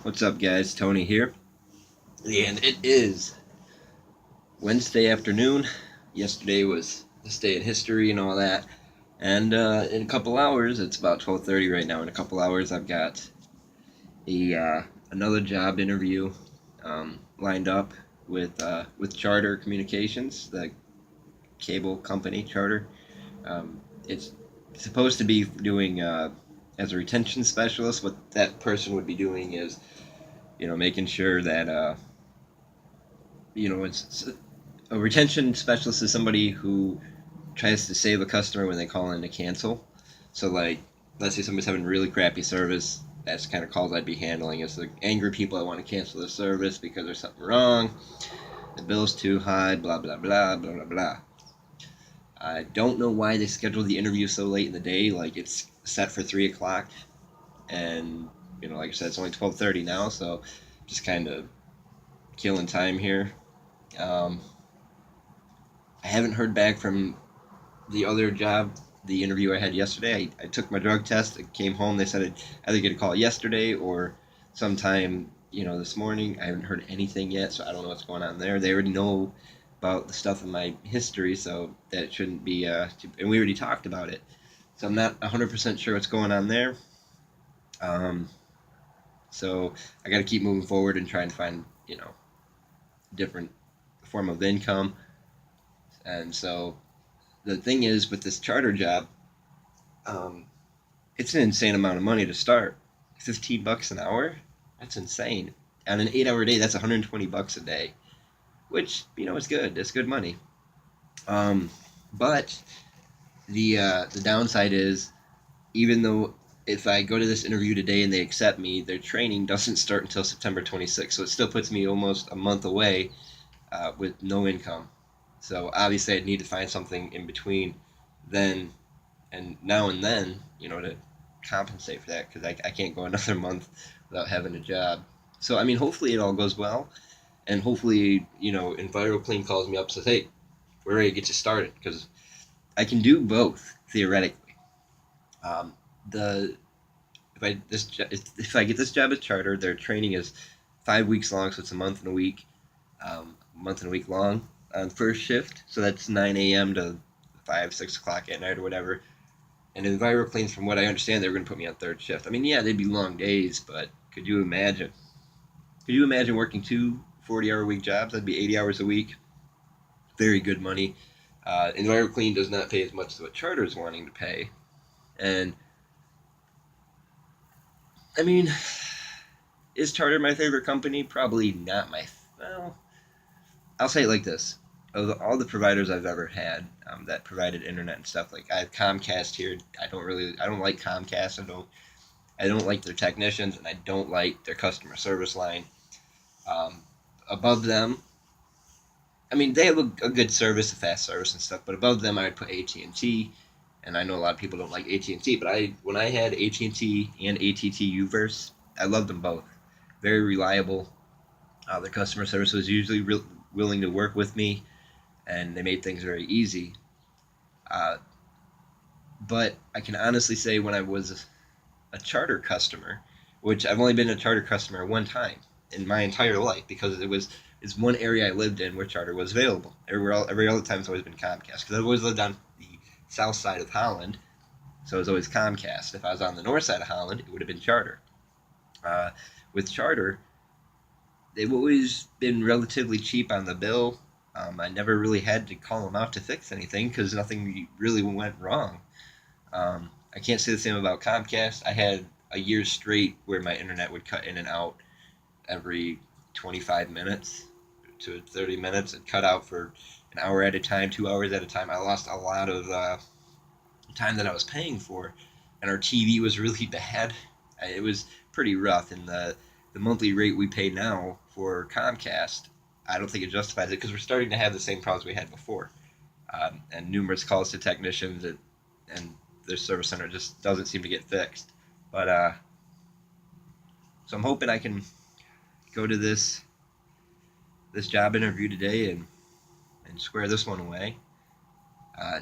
What's up, guys? Tony here. And it is Wednesday afternoon. Yesterday was this day in history and all that. And in a couple hours, it's about 12:30 right now. In a couple hours, I've got another job interview lined up with Charter Communications, the cable company Charter. It's supposed to be doing as a retention specialist. What that person would be doing is, making sure that it's a retention specialist is somebody who tries to save a customer when they call in to cancel. So, like, let's say somebody's having really crappy service. That's the kind of calls I'd be handling. Is the angry people that want to cancel the service because there's something wrong, the bill's too high, blah blah blah blah blah blah. I don't know why they scheduled the interview so late in the day. Like, it's set for 3 o'clock, and like I said, it's only 12:30 now, so just kind of killing time here. Um, I haven't heard back from the other job, the interview I had yesterday. I took my drug test. I came home. They said I'd either get a call yesterday or sometime, this morning. I haven't heard anything yet, so I don't know what's going on there. They already know about the stuff in my history, so that shouldn't be, and we already talked about it. So I'm not 100% sure what's going on there. Um, so I got to keep moving forward and trying to find, different form of income. And so the thing is, with this charter job, um, it's an insane amount of money to start. $15 an hour? That's insane. On an 8 hour day, that's 120 bucks a day, which, is good. It's good money. Um, but the downside is, even though if I go to this interview today and they accept me, their training doesn't start until September 26th. So it still puts me almost a month away with no income. So obviously, I'd need to find something in between then and now and then, to compensate for that because I can't go another month without having a job. So, I mean, hopefully it all goes well. And hopefully, EnviroClean calls me up and says, hey, we're ready to get you started because I can do both theoretically. Um, the if I get this job at Charter, their training is 5 weeks long, so it's a month and a week long on first shift. So that's 9 a.m. to 5, 6 o'clock at night or whatever. And EnviroClean, from what I understand, they were going to put me on third shift. I mean, yeah, they'd be long days, but could you imagine? Could you imagine working two 40-hour week jobs? That'd be 80 hours a week. Very good money. EnviroClean does not pay as much as what Charter is wanting to pay. And, I mean, is Charter my favorite company? Probably not my. Well, I'll say it like this: of all the providers I've ever had that provided internet and stuff, like I have Comcast here. I don't like Comcast. I don't like their technicians, and I don't like their customer service line. Um, Above them, I mean, they have a good service, a fast service and stuff. But above them, I would put AT&T, and I know a lot of people don't like AT&T, but when I had AT&T and ATT Uverse, I loved them both. Very reliable. Their customer service was usually willing to work with me, and they made things very easy. Uh, but I can honestly say when I was a charter customer, which I've only been a charter customer one time in my entire life because it's one area I lived in where charter was available. Every other time it's always been Comcast because I've always lived on the south side of Holland, so it was always Comcast. If I was on the north side of Holland, it would have been charter. Uh, with charter, they've always been relatively cheap on the bill. I never really had to call them out to fix anything because nothing really went wrong. I can't say the same about Comcast. I had a year straight where my internet would cut in and out every 25 minutes to 30 minutes. It cut out for an hour at a time, 2 hours at a time. I lost a lot of time that I was paying for, and our TV was really bad. It was pretty rough, and the monthly rate we pay now for Comcast, I don't think it justifies it because we're starting to have the same problems we had before, and numerous calls to technicians, and their service center just doesn't seem to get fixed. But so I'm hoping I can go to this job interview today and square this one away.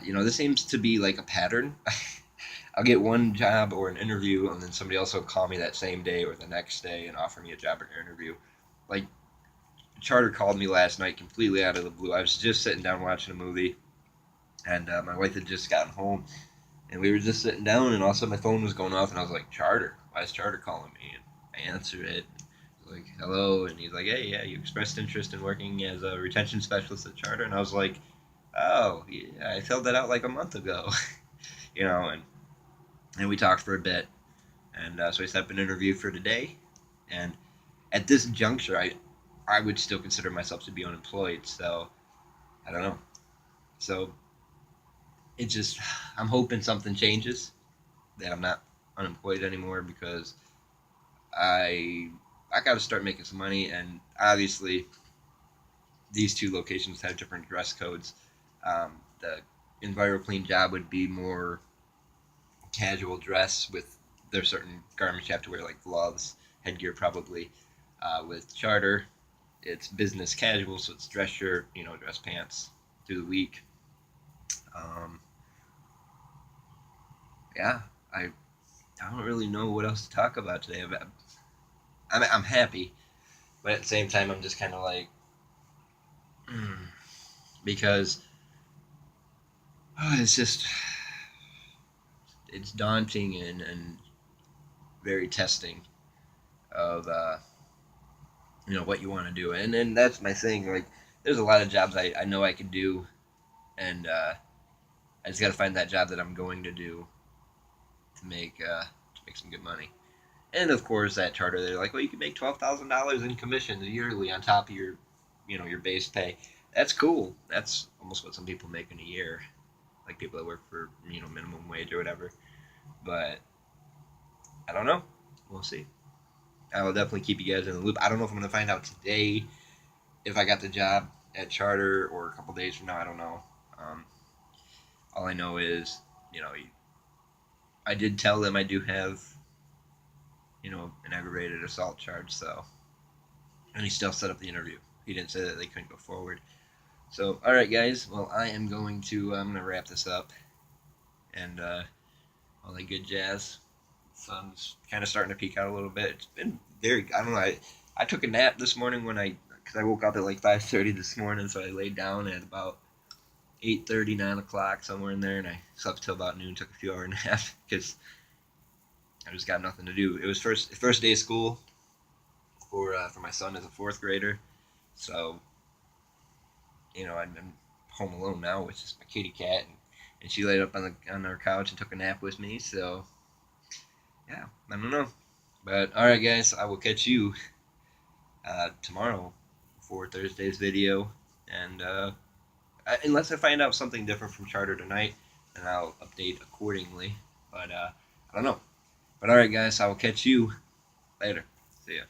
This seems to be like a pattern. I'll get one job or an interview, and then somebody else will call me that same day or the next day and offer me a job or an interview. Like, Charter called me last night completely out of the blue. I was just sitting down watching a movie, and my wife had just gotten home, and we were just sitting down, and all of a sudden my phone was going off, and I was like, Charter? Why is Charter calling me? And I answered it. Like, hello, and he's like, hey, yeah, you expressed interest in working as a retention specialist at Charter, and I was like, oh, yeah, I filled that out like a month ago, and we talked for a bit, and so I set up an interview for today, and at this juncture, I would still consider myself to be unemployed, so I don't know. So it just, I'm hoping something changes, that I'm not unemployed anymore, because I I got to start making some money, and obviously these two locations have different dress codes. The EnviroClean job would be more casual dress with their certain garments you have to wear, like gloves, headgear probably. With Charter, it's business casual, so it's dress shirt, dress pants through the week. Um, yeah, I don't really know what else to talk about today. I'm happy, but at the same time, I'm just kind of like, because it's just it's daunting and very testing of what you want to do, and that's my thing. Like, there's a lot of jobs I know I could do, and I just got to find that job that I'm going to do to make some good money. And of course, that Charter, they're like, well, you can make $12,000 in commissions yearly on top of your base pay. That's cool. That's almost what some people make in a year, like people that work for minimum wage or whatever. But I don't know. We'll see. I will definitely keep you guys in the loop. I don't know if I'm going to find out today if I got the job at Charter or a couple days from now. I don't know. Um, all I know is, I did tell them I do have, an aggravated assault charge. So, and he still set up the interview. He didn't say that they couldn't go forward. So, all right, guys. Well, I'm gonna wrap this up, and all that good jazz. The sun's kind of starting to peek out a little bit. It's been very. I don't know. I took a nap this morning because I woke up at like 5:30 this morning, so I laid down at about 8:30, 9 o'clock, somewhere in there, and I slept till about noon. Took a few hour nap because I just got nothing to do. It was first day of school for my son as a fourth grader, so I'm home alone now, which is my kitty cat, and she laid up on our couch and took a nap with me. So yeah, I don't know, but all right, guys, I will catch you tomorrow for Thursday's video, and unless I find out something different from Charter tonight, then I'll update accordingly. But I don't know. But all right, guys, I will catch you later. See ya.